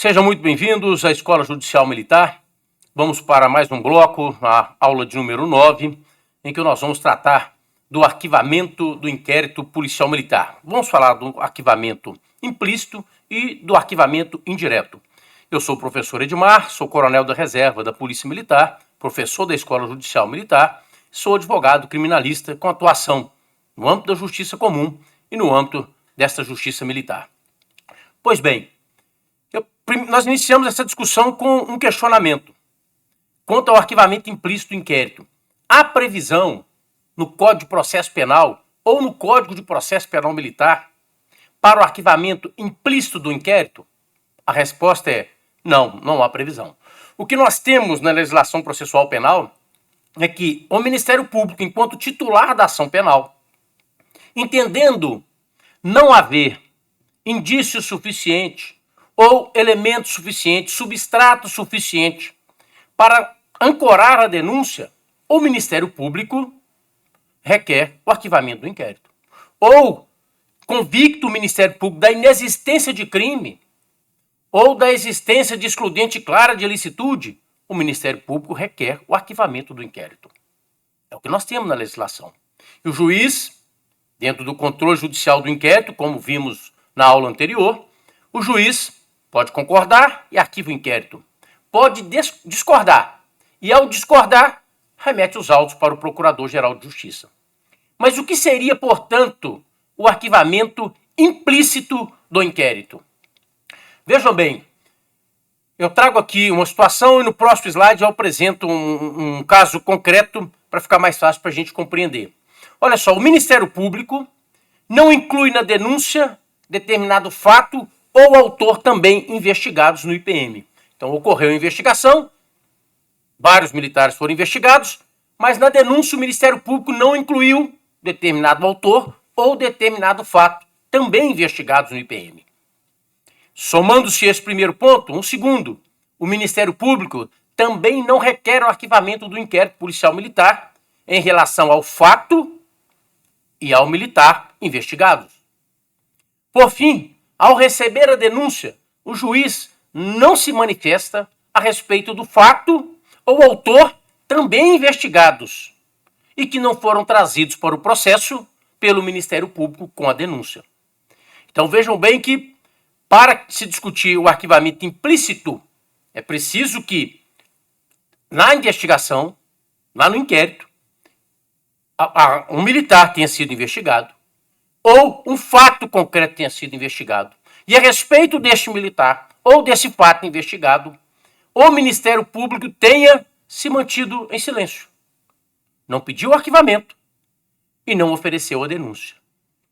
Sejam muito bem-vindos à Escola Judicial Militar. Vamos para mais um bloco, a aula de número 9, em que nós vamos tratar do arquivamento do inquérito policial militar. Vamos falar do arquivamento implícito e do arquivamento indireto. Eu sou o professor Edmar, sou coronel da reserva da Polícia Militar, professor da Escola Judicial Militar, sou advogado criminalista com atuação no âmbito da justiça comum e no âmbito desta justiça militar. Pois bem, nós iniciamos essa discussão com um questionamento quanto ao arquivamento implícito do inquérito. Há previsão no Código de Processo Penal ou no Código de Processo Penal Militar para o arquivamento implícito do inquérito? A resposta é não, não há previsão. O que nós temos na legislação processual penal é que o Ministério Público, enquanto titular da ação penal, entendendo não haver indício suficiente ou elemento suficiente, substrato suficiente para ancorar a denúncia, o Ministério Público requer o arquivamento do inquérito. Ou convicto o Ministério Público da inexistência de crime ou da existência de excludente clara de ilicitude, o Ministério Público requer o arquivamento do inquérito. É o que nós temos na legislação. E o juiz, dentro do controle judicial do inquérito, como vimos na aula anterior, o juiz pode concordar e arquiva o inquérito. Pode discordar. E ao discordar, remete os autos para o Procurador-Geral de Justiça. Mas o que seria, portanto, o arquivamento implícito do inquérito? Vejam bem, eu trago aqui uma situação e no próximo slide eu apresento um caso concreto para ficar mais fácil para a gente compreender. Olha só, o Ministério Público não inclui na denúncia determinado fato ou autor também investigados no IPM. Então ocorreu a investigação, vários militares foram investigados, mas na denúncia o Ministério Público não incluiu determinado autor ou determinado fato também investigados no IPM. Somando-se esse primeiro ponto, um segundo, o Ministério Público também não requer o arquivamento do inquérito policial militar em relação ao fato e ao militar investigados. Por fim, ao receber a denúncia, o juiz não se manifesta a respeito do fato ou autor também investigados e que não foram trazidos para o processo pelo Ministério Público com a denúncia. Então vejam bem que para se discutir o arquivamento implícito, é preciso que na investigação, lá no inquérito, um militar tenha sido investigado ou um fato concreto tenha sido investigado. E a respeito deste militar ou desse fato investigado, o Ministério Público tenha se mantido em silêncio. Não pediu arquivamento e não ofereceu a denúncia.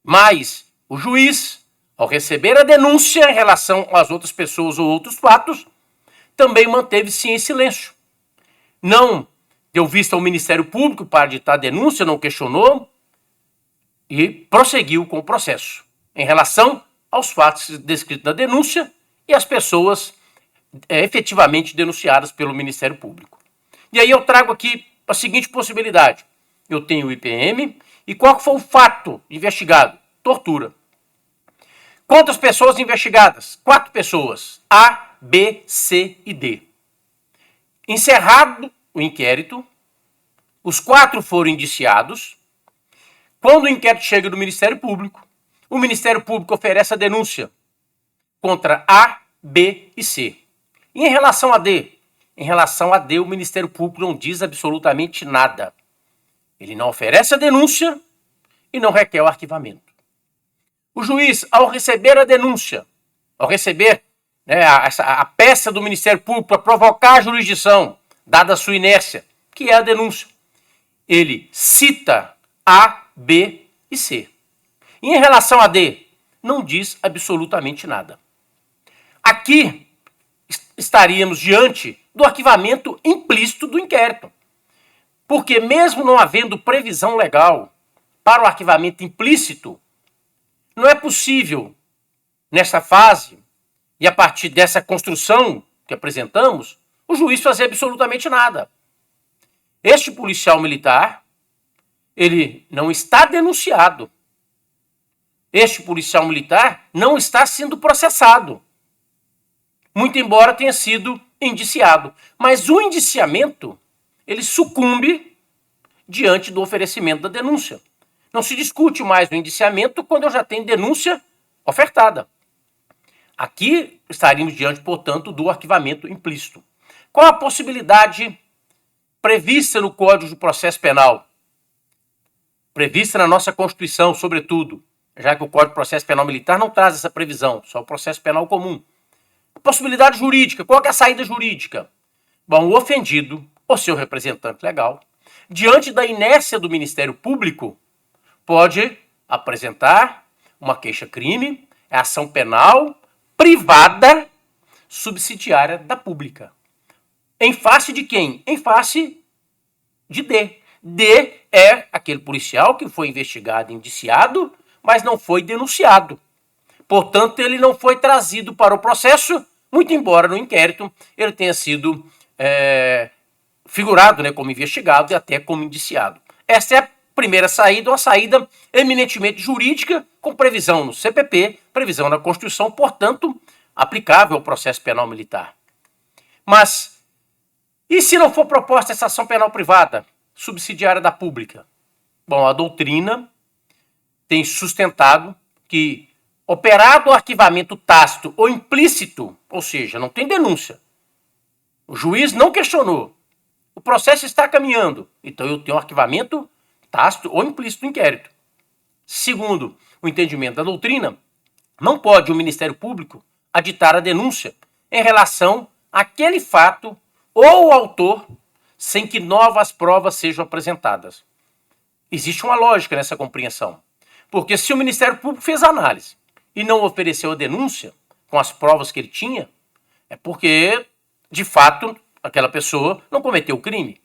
Mas o juiz, ao receber a denúncia em relação às outras pessoas ou outros fatos, também manteve-se em silêncio. Não deu vista ao Ministério Público para ditar a denúncia, não questionou e prosseguiu com o processo em relação aos fatos descritos na denúncia e as pessoas efetivamente denunciadas pelo Ministério Público. E aí eu trago aqui a seguinte possibilidade. Eu tenho o IPM e qual foi o fato investigado? Tortura. Quantas pessoas investigadas? 4 pessoas. A, B, C e D. Encerrado o inquérito, os 4 foram indiciados. Quando o inquérito chega do Ministério Público, o Ministério Público oferece a denúncia contra A, B e C. E em relação a D? Em relação a D, o Ministério Público não diz absolutamente nada. Ele não oferece a denúncia e não requer o arquivamento. O juiz, ao receber a denúncia, ao receber a peça do Ministério Público para provocar a jurisdição, dada a sua inércia, que é a denúncia, ele cita A, B e C. E em relação a D, não diz absolutamente nada. Aqui estaríamos diante do arquivamento implícito do inquérito. Porque mesmo não havendo previsão legal para o arquivamento implícito, não é possível, nessa fase, e a partir dessa construção que apresentamos, o juiz fazer absolutamente nada. Este policial militar, ele não está denunciado. Este policial militar não está sendo processado. muito embora tenha sido indiciado. Mas o indiciamento, ele sucumbe diante do oferecimento da denúncia. Não se discute mais o indiciamento quando eu já tenho denúncia ofertada. Aqui estaríamos diante, portanto, do arquivamento implícito. Qual a possibilidade prevista no Código de Processo Penal? Prevista na nossa Constituição, sobretudo, já que o Código de Processo Penal Militar não traz essa previsão, só o processo penal comum. Possibilidade jurídica, qual é a saída jurídica? Bom, o ofendido, ou seu representante legal, diante da inércia do Ministério Público, pode apresentar uma queixa-crime, ação penal privada subsidiária da pública. Em face de quem? Em face de D. D é aquele policial que foi investigado e indiciado, mas não foi denunciado. Portanto, ele não foi trazido para o processo, muito embora no inquérito ele tenha sido figurado, né, como investigado e até como indiciado. Essa é a primeira saída, uma saída eminentemente jurídica, com previsão no CPP, previsão na Constituição, portanto, aplicável ao processo penal militar. Mas, e se não for proposta essa ação penal privada, subsidiária da pública? Bom, a doutrina tem sustentado que, operado o arquivamento tácito ou implícito, ou seja, não tem denúncia, o juiz não questionou, o processo está caminhando, então eu tenho um arquivamento tácito ou implícito do inquérito. Segundo o entendimento da doutrina, não pode o Ministério Público aditar a denúncia em relação àquele fato ou o autor sem que novas provas sejam apresentadas. Existe uma lógica nessa compreensão, porque se o Ministério Público fez a análise e não ofereceu a denúncia com as provas que ele tinha, é porque, de fato, aquela pessoa não cometeu o crime.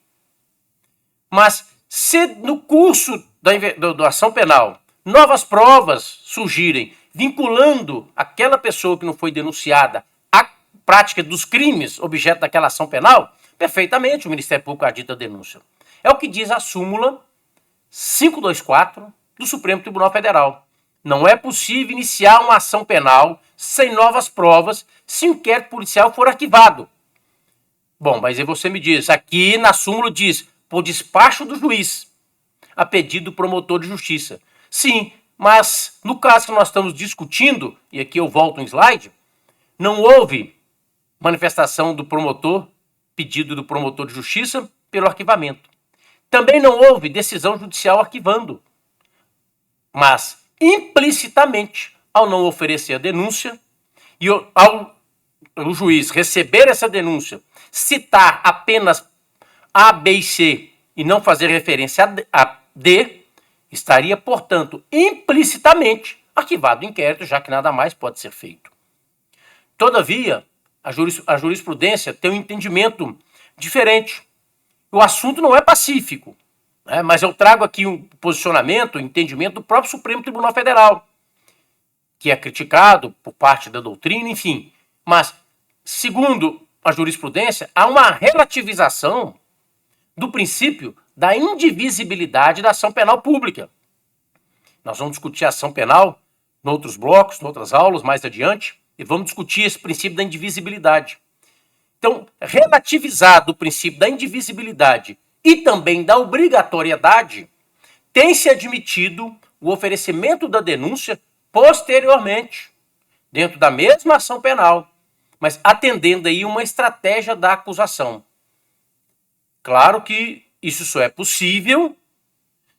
Mas se no curso da ação penal novas provas surgirem vinculando aquela pessoa que não foi denunciada à prática dos crimes objeto daquela ação penal, perfeitamente o Ministério Público adita a denúncia. É o que diz a súmula 524 do Supremo Tribunal Federal. Não é possível iniciar uma ação penal sem novas provas se o inquérito policial for arquivado. Bom, mas aí você me diz, aqui na súmula diz, por despacho do juiz, a pedido do promotor de justiça. Sim, mas no caso que nós estamos discutindo, e aqui eu volto um slide, não houve manifestação do promotor, pedido do promotor de justiça pelo arquivamento. Também não houve decisão judicial arquivando. Mas, implicitamente, ao não oferecer a denúncia, e ao o juiz receber essa denúncia, citar apenas A, B e C e não fazer referência a D, estaria, portanto, implicitamente arquivado o inquérito, já que nada mais pode ser feito. Todavia, a jurisprudência tem um entendimento diferente. O assunto não é pacífico, né? Mas eu trago aqui um posicionamento, um entendimento do próprio Supremo Tribunal Federal, que é criticado por parte da doutrina, enfim. Mas, segundo a jurisprudência, há uma relativização do princípio da indivisibilidade da ação penal pública. Nós vamos discutir a ação penal em outros blocos, em outras aulas, mais adiante, e vamos discutir esse princípio da indivisibilidade. Então, relativizado o princípio da indivisibilidade e também da obrigatoriedade, tem-se admitido o oferecimento da denúncia posteriormente, dentro da mesma ação penal, mas atendendo aí uma estratégia da acusação. Claro que isso só é possível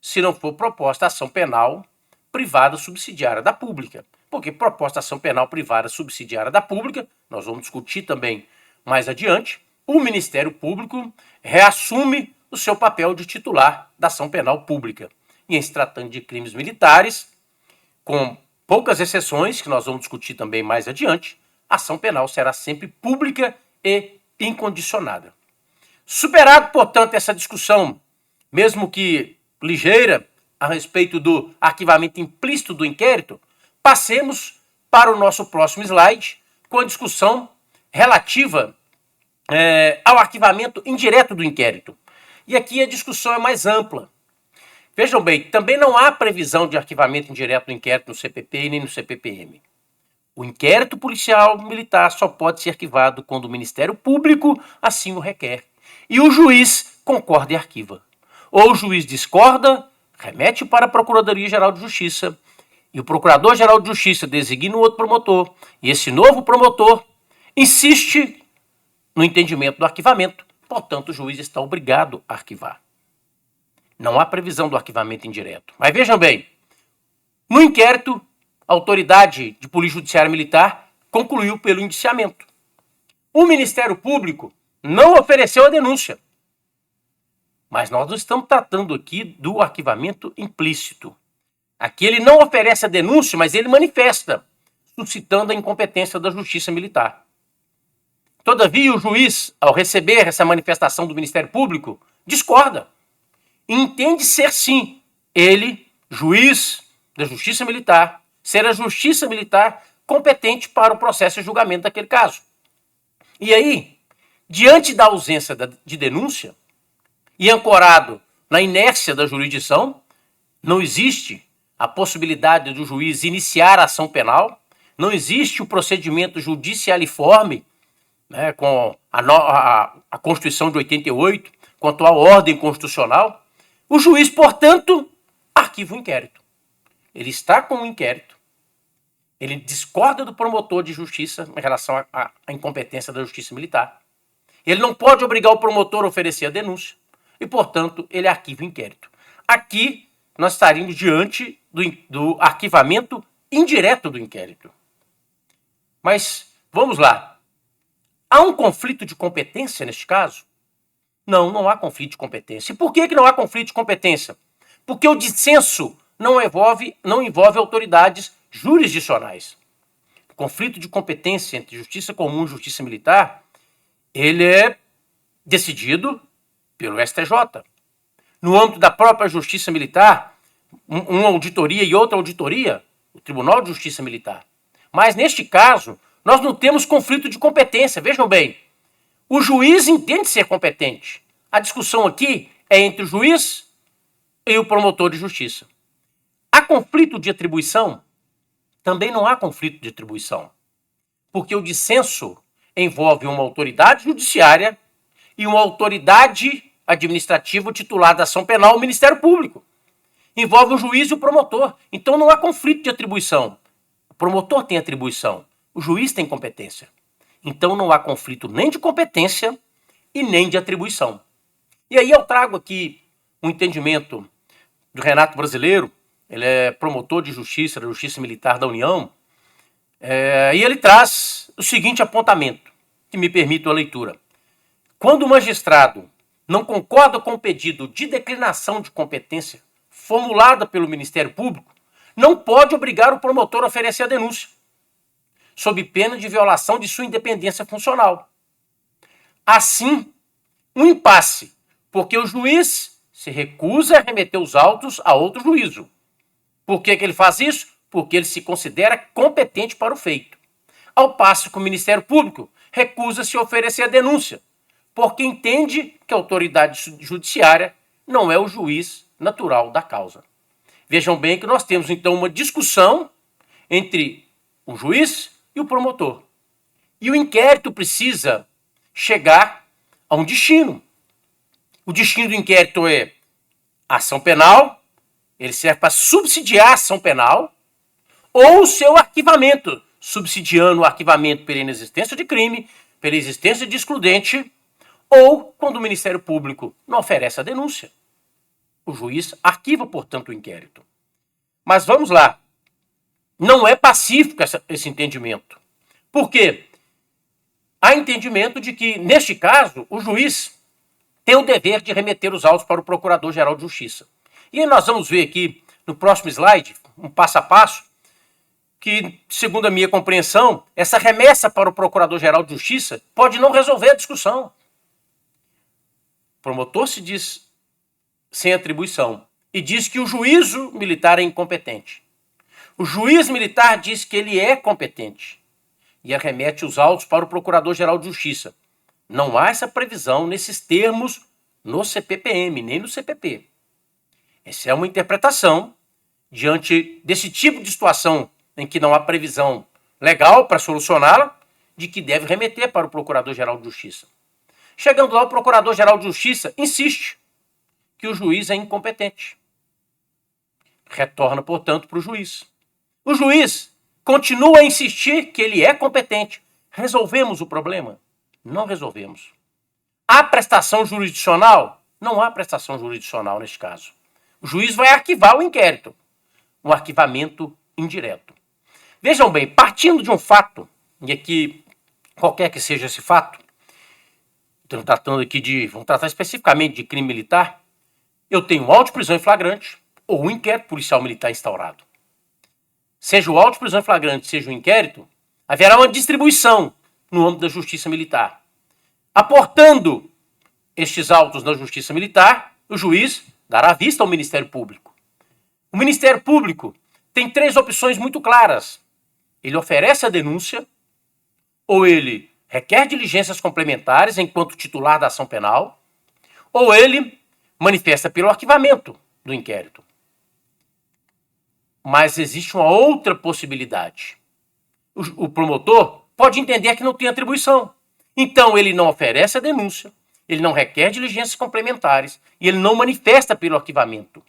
se não for proposta ação penal privada subsidiária da pública. Porque proposta ação penal privada subsidiária da pública, nós vamos discutir também mais adiante, o Ministério Público reassume o seu papel de titular da ação penal pública. E em se tratando de crimes militares, com poucas exceções, que nós vamos discutir também mais adiante, a ação penal será sempre pública e incondicionada. Superado, portanto, essa discussão, mesmo que ligeira, a respeito do arquivamento implícito do inquérito, passemos para o nosso próximo slide, com a discussão relativa ao arquivamento indireto do inquérito. E aqui a discussão é mais ampla. Vejam bem, também não há previsão de arquivamento indireto do inquérito no CPP e nem no CPPM. O inquérito policial militar só pode ser arquivado quando o Ministério Público assim o requer e o juiz concorda e arquiva. Ou o juiz discorda, remete para a Procuradoria-Geral de Justiça e o Procurador-Geral de Justiça designa um outro promotor e esse novo promotor insiste no entendimento do arquivamento, portanto o juiz está obrigado a arquivar. Não há previsão do arquivamento indireto. Mas vejam bem, no inquérito, a autoridade de polícia judiciária militar concluiu pelo indiciamento. O Ministério Público não ofereceu a denúncia. Mas nós não estamos tratando aqui do arquivamento implícito. Aqui ele não oferece a denúncia, mas ele manifesta, suscitando a incompetência da Justiça Militar. Todavia, o juiz, ao receber essa manifestação do Ministério Público, discorda. Entende ser, sim, ele, juiz da Justiça Militar, ser a Justiça Militar competente para o processo de julgamento daquele caso. E aí, diante da ausência de denúncia e ancorado na inércia da jurisdição, não existe a possibilidade do juiz iniciar a ação penal, não existe o procedimento judicialiforme, né, com a Constituição de 88, quanto à ordem constitucional. O juiz, portanto, arquiva o inquérito. Ele está com o inquérito. Ele discorda do promotor de justiça em relação à incompetência da Justiça Militar. Ele não pode obrigar o promotor a oferecer a denúncia e, portanto, ele arquiva o inquérito. Aqui, nós estaríamos diante do arquivamento indireto do inquérito. Mas, vamos lá. Há um conflito de competência neste caso? Não, não há conflito de competência. E por que não há conflito de competência? Porque o dissenso não envolve autoridades jurisdicionais. O conflito de competência entre justiça comum e justiça militar, ele é decidido pelo STJ. No âmbito da própria justiça militar, uma auditoria e outra auditoria, o Tribunal de Justiça Militar. Mas, neste caso, nós não temos conflito de competência. Vejam bem, o juiz entende ser competente. A discussão aqui é entre o juiz e o promotor de justiça. Há conflito de atribuição? Também não há conflito de atribuição, porque o dissenso envolve uma autoridade judiciária e uma autoridade administrativa titular da ação penal, o Ministério Público. Envolve o juiz e o promotor. Então não há conflito de atribuição. O promotor tem atribuição, o juiz tem competência. Então não há conflito nem de competência e nem de atribuição. E aí eu trago aqui um entendimento do Renato Brasileiro, ele é promotor de justiça da Justiça Militar da União, e ele traz o seguinte apontamento, que me permite a leitura. Quando o magistrado não concorda com o pedido de declinação de competência formulada pelo Ministério Público, não pode obrigar o promotor a oferecer a denúncia, sob pena de violação de sua independência funcional. Assim, um impasse, porque o juiz se recusa a remeter os autos a outro juízo. Por que ele faz isso? Porque ele se considera competente para o feito. Ao passo que o Ministério Público recusa-se a oferecer a denúncia, porque entende que a autoridade judiciária não é o juiz natural da causa. Vejam bem que nós temos, então, uma discussão entre o juiz e o promotor. E o inquérito precisa chegar a um destino. O destino do inquérito é a ação penal, ele serve para subsidiar a ação penal, ou o seu arquivamento, subsidiando o arquivamento pela inexistência de crime, pela existência de excludente, ou quando o Ministério Público não oferece a denúncia. O juiz arquiva, portanto, o inquérito. Mas vamos lá. Não é pacífico esse entendimento. Por quê? Há entendimento de que, neste caso, o juiz tem o dever de remeter os autos para o Procurador-Geral de Justiça. E aí nós vamos ver aqui, no próximo slide, um passo a passo, que, segundo a minha compreensão, essa remessa para o Procurador-Geral de Justiça pode não resolver a discussão. O promotor se diz sem atribuição e diz que o juízo militar é incompetente. O juiz militar diz que ele é competente e arremete os autos para o Procurador-Geral de Justiça. Não há essa previsão nesses termos no CPPM, nem no CPP. Essa é uma interpretação diante desse tipo de situação em que não há previsão legal para solucioná-la, de que deve remeter para o Procurador-Geral de Justiça. Chegando lá, o Procurador-Geral de Justiça insiste que o juiz é incompetente. Retorna, portanto, para o juiz. O juiz continua a insistir que ele é competente. Resolvemos o problema? Não resolvemos. Há prestação jurisdicional? Não há prestação jurisdicional neste caso. O juiz vai arquivar o inquérito. Um arquivamento indireto. Vejam bem, partindo de um fato, e aqui, qualquer que seja esse fato, estamos tratando aqui vamos tratar especificamente de crime militar, eu tenho auto de prisão em flagrante ou um inquérito policial militar instaurado. Seja o auto de prisão em flagrante, seja o inquérito, haverá uma distribuição no âmbito da justiça militar. Aportando estes autos na justiça militar, o juiz dará vista ao Ministério Público. O Ministério Público tem 3 opções muito claras. Ele oferece a denúncia, ou ele requer diligências complementares enquanto titular da ação penal, ou ele manifesta pelo arquivamento do inquérito. Mas existe uma outra possibilidade. O promotor pode entender que não tem atribuição. Então, ele não oferece a denúncia, ele não requer diligências complementares e ele não manifesta pelo arquivamento.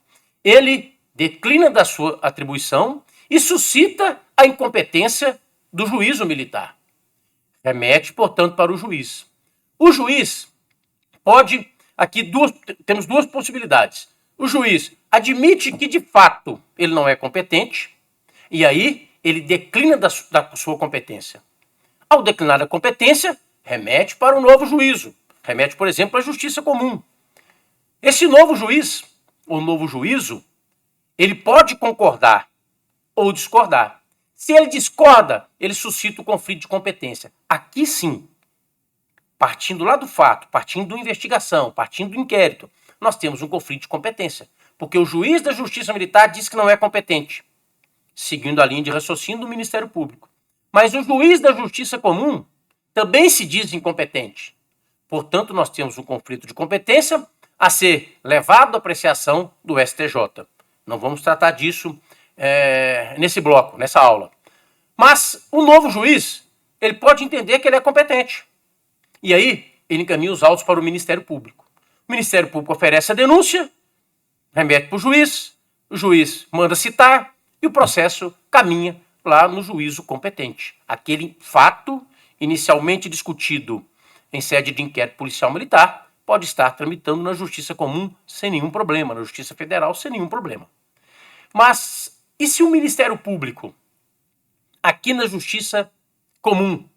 Ele declina da sua atribuição e suscita a incompetência do juízo militar. Remete, portanto, para o juiz. O juiz pode... Aqui temos 2 possibilidades. O juiz admite que, de fato, ele não é competente e aí ele declina da sua competência. Ao declinar da competência, remete para um novo juízo. Remete, por exemplo, à justiça comum. Esse novo juiz, ou novo juízo, ele pode concordar ou discordar. Se ele discorda, ele suscita o conflito de competência. Aqui sim, partindo lá do fato, partindo da investigação, partindo do inquérito, nós temos um conflito de competência. Porque o juiz da Justiça Militar diz que não é competente, seguindo a linha de raciocínio do Ministério Público. Mas o juiz da Justiça Comum também se diz incompetente. Portanto, nós temos um conflito de competência a ser levado à apreciação do STJ. Não vamos tratar disso nesse bloco, nessa aula. Mas o novo juiz, ele pode entender que ele é competente. E aí, ele encaminha os autos para o Ministério Público. O Ministério Público oferece a denúncia, remete para o juiz manda citar e o processo caminha lá no juízo competente. Aquele fato inicialmente discutido em sede de inquérito policial militar pode estar tramitando na Justiça Comum sem nenhum problema, na Justiça Federal sem nenhum problema. Mas e se o Ministério Público, aqui na Justiça Comum,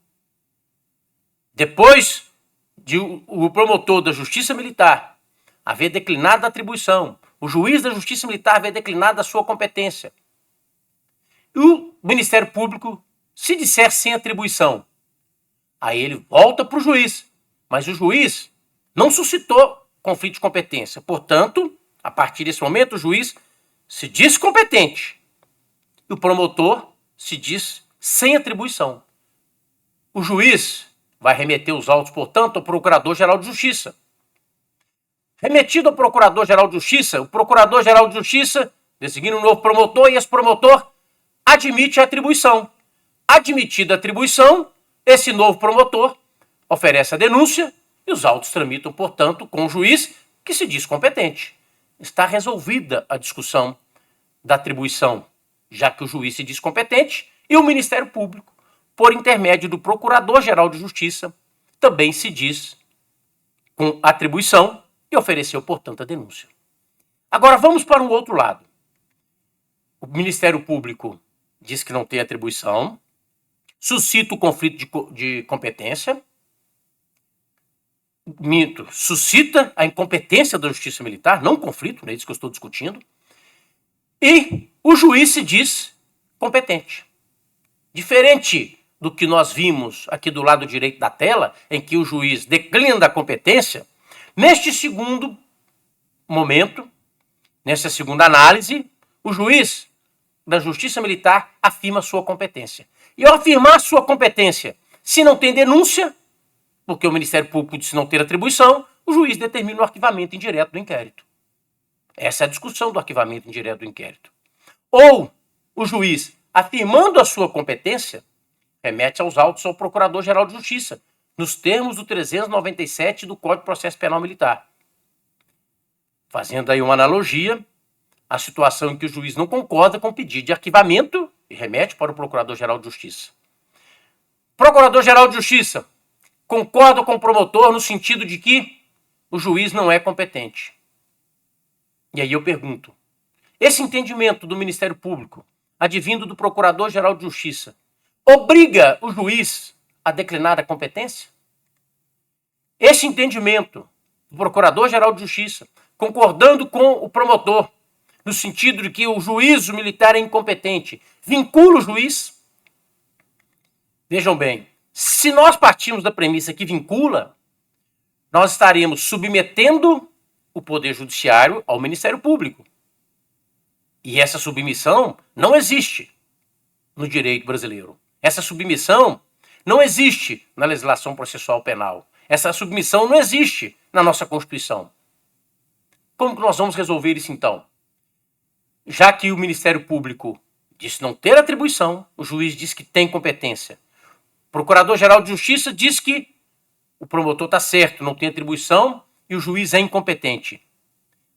depois de o promotor da Justiça Militar haver declinado a atribuição, o juiz da Justiça Militar haver declinado a sua competência, e o Ministério Público se disser sem atribuição, aí ele volta para o juiz, mas o juiz não suscitou conflito de competência. Portanto, a partir desse momento, o juiz se diz competente e o promotor se diz sem atribuição. O juiz vai remeter os autos, portanto, ao Procurador-Geral de Justiça. Remetido ao Procurador-Geral de Justiça, o Procurador-Geral de Justiça designa um novo promotor e esse promotor admite a atribuição. Admitida a atribuição, esse novo promotor oferece a denúncia e os autos tramitam, portanto, com o juiz que se diz competente. Está resolvida a discussão da atribuição, já que o juiz se diz competente e o Ministério Público, por intermédio do Procurador-Geral de Justiça, também se diz com atribuição e ofereceu, portanto, a denúncia. Agora vamos para o outro lado. O Ministério Público diz que não tem atribuição, suscita o conflito de competência, suscita a incompetência da Justiça Militar, não o conflito, não é isso que eu estou discutindo, e o juiz se diz competente. Diferente do que nós vimos aqui do lado direito da tela, em que o juiz declina da competência, neste segundo momento, nessa segunda análise, o juiz da Justiça Militar afirma sua competência. E ao afirmar sua competência, se não tem denúncia, porque o Ministério Público disse não ter atribuição, o juiz determina o arquivamento indireto do inquérito. Essa é a discussão do arquivamento indireto do inquérito. Ou o juiz, afirmando a sua competência, remete aos autos ao Procurador-Geral de Justiça, nos termos do 397 do Código de Processo Penal Militar. Fazendo aí uma analogia, a situação em que o juiz não concorda com o pedido de arquivamento e remete para o Procurador-Geral de Justiça. Procurador-Geral de Justiça concorda com o promotor no sentido de que o juiz não é competente. E aí eu pergunto, esse entendimento do Ministério Público, advindo do Procurador-Geral de Justiça, obriga o juiz a declinar a competência? Esse entendimento do Procurador-Geral de Justiça, concordando com o promotor, no sentido de que o juízo militar é incompetente, vincula o juiz? Vejam bem, se nós partimos da premissa que vincula, nós estaremos submetendo o Poder Judiciário ao Ministério Público. E essa submissão não existe no direito brasileiro. Essa submissão não existe na legislação processual penal. Essa submissão não existe na nossa Constituição. Como que nós vamos resolver isso então? Já que o Ministério Público disse não ter atribuição, o juiz diz que tem competência. O Procurador-Geral de Justiça diz que o promotor está certo, não tem atribuição e o juiz é incompetente.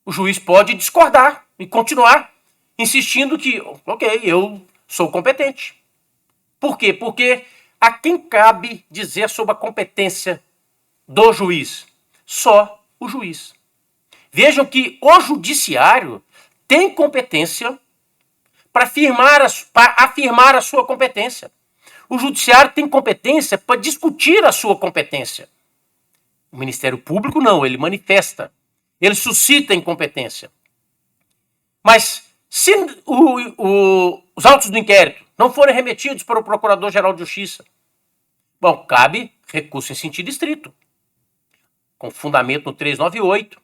O juiz pode discordar e continuar insistindo que, ok, eu sou competente. Por quê? Porque a quem cabe dizer sobre a competência do juiz? Só o juiz. Vejam que o judiciário tem competência para afirmar a sua competência. O judiciário tem competência para discutir a sua competência. O Ministério Público não, ele manifesta, ele suscita incompetência. Mas se os autos do inquérito não forem remetidos para o Procurador-Geral de Justiça, bom, cabe recurso em sentido estrito, com fundamento no 398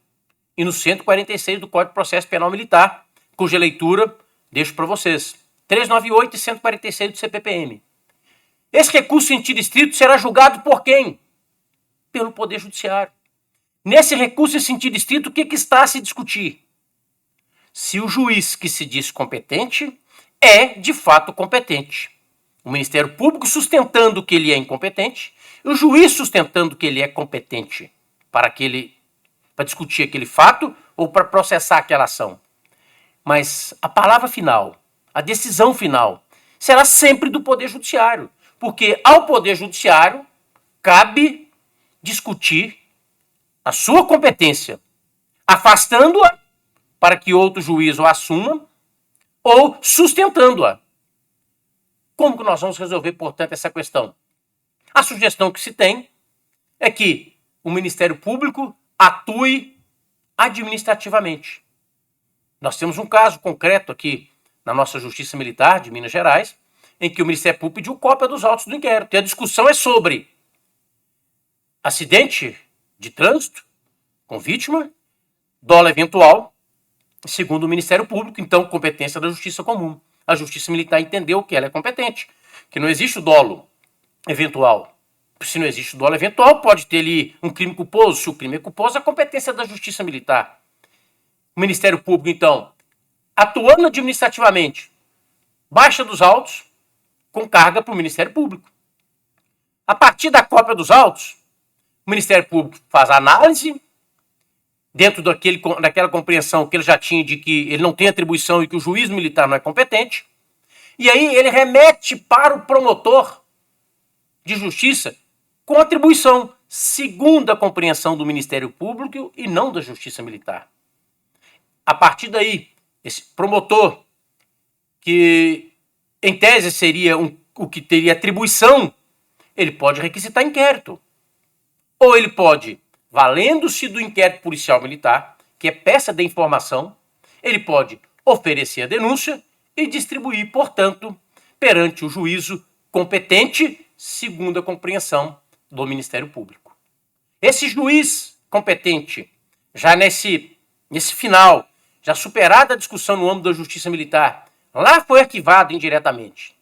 e no 146 do Código de Processo Penal Militar, cuja leitura deixo para vocês. 398 e 146 do CPPM. Esse recurso em sentido estrito será julgado por quem? Pelo Poder Judiciário. Nesse recurso em sentido estrito, o que está a se discutir? Se o juiz que se diz competente é, de fato, competente. O Ministério Público sustentando que ele é incompetente e o juiz sustentando que ele é competente para discutir aquele fato ou para processar aquela ação. Mas a palavra final, a decisão final, será sempre do Poder Judiciário, porque ao Poder Judiciário cabe discutir a sua competência, afastando-a para que outro juiz o assuma ou sustentando-a. Como que nós vamos resolver, portanto, essa questão? A sugestão que se tem é que o Ministério Público atue administrativamente. Nós temos um caso concreto aqui na nossa Justiça Militar de Minas Gerais, em que o Ministério Público pediu cópia dos autos do inquérito. E a discussão é sobre acidente de trânsito com vítima, dolo eventual, segundo o Ministério Público, então competência da Justiça Comum. A Justiça Militar entendeu que ela é competente, que não existe o dolo eventual. Se não existe o dolo eventual, pode ter ali um crime culposo. Se o crime é culposo, a competência é da Justiça Militar. O Ministério Público, então, atuando administrativamente, baixa dos autos com carga para o Ministério Público. A partir da cópia dos autos, o Ministério Público faz a análise, dentro daquela compreensão que ele já tinha de que ele não tem atribuição e que o juiz militar não é competente, e aí ele remete para o promotor de justiça com atribuição, segundo a compreensão do Ministério Público e não da Justiça Militar. A partir daí, esse promotor, que em tese seria o que teria atribuição, ele pode requisitar inquérito. Ou ele pode, valendo-se do inquérito policial militar, que é peça de informação, ele pode oferecer a denúncia e distribuir, portanto, perante o juízo competente, segundo a compreensão do Ministério Público. Esse juiz competente, já nesse final, já superada a discussão no âmbito da Justiça Militar, lá foi arquivado indiretamente.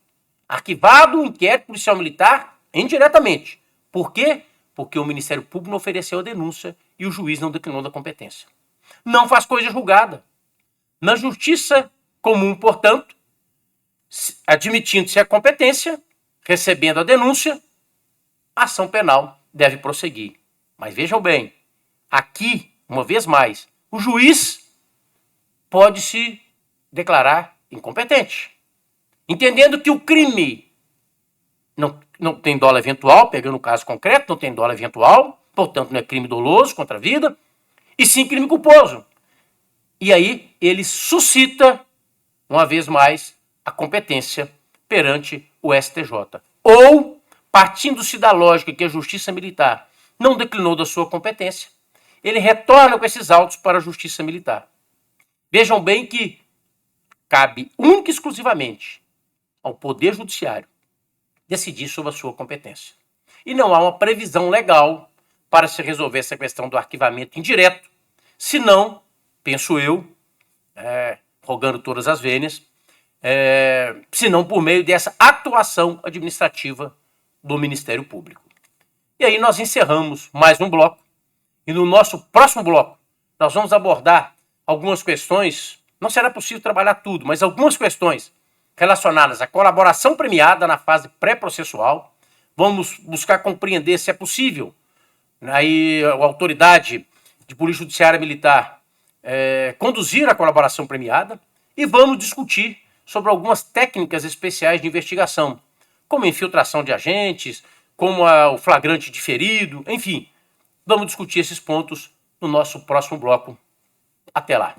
Arquivado o inquérito policial militar indiretamente. Por quê? Porque o Ministério Público não ofereceu a denúncia e o juiz não declinou da competência. Não faz coisa julgada. Na Justiça Comum, portanto, admitindo-se a competência, recebendo a denúncia, a ação penal deve prosseguir. Mas vejam bem, aqui, uma vez mais, o juiz pode se declarar incompetente, entendendo que o crime não tem dolo eventual, pegando o caso concreto, não tem dolo eventual, portanto não é crime doloso contra a vida, e sim crime culposo. E aí ele suscita, uma vez mais, a competência perante o STJ. Ou, partindo-se da lógica que a Justiça Militar não declinou da sua competência, ele retorna com esses autos para a Justiça Militar. Vejam bem que cabe única e exclusivamente ao Poder Judiciário decidir sobre a sua competência. E não há uma previsão legal para se resolver essa questão do arquivamento indireto, senão, penso eu, rogando todas as vênias, senão por meio dessa atuação administrativa do Ministério Público. E aí nós encerramos mais um bloco, e no nosso próximo bloco nós vamos abordar algumas questões, não será possível trabalhar tudo, mas algumas questões relacionadas à colaboração premiada na fase pré-processual. Vamos buscar compreender se é possível aí a autoridade de Polícia Judiciária Militar conduzir a colaboração premiada, e vamos discutir sobre algumas técnicas especiais de investigação, como infiltração de agentes, como o flagrante diferido, enfim. Vamos discutir esses pontos no nosso próximo bloco. Até lá.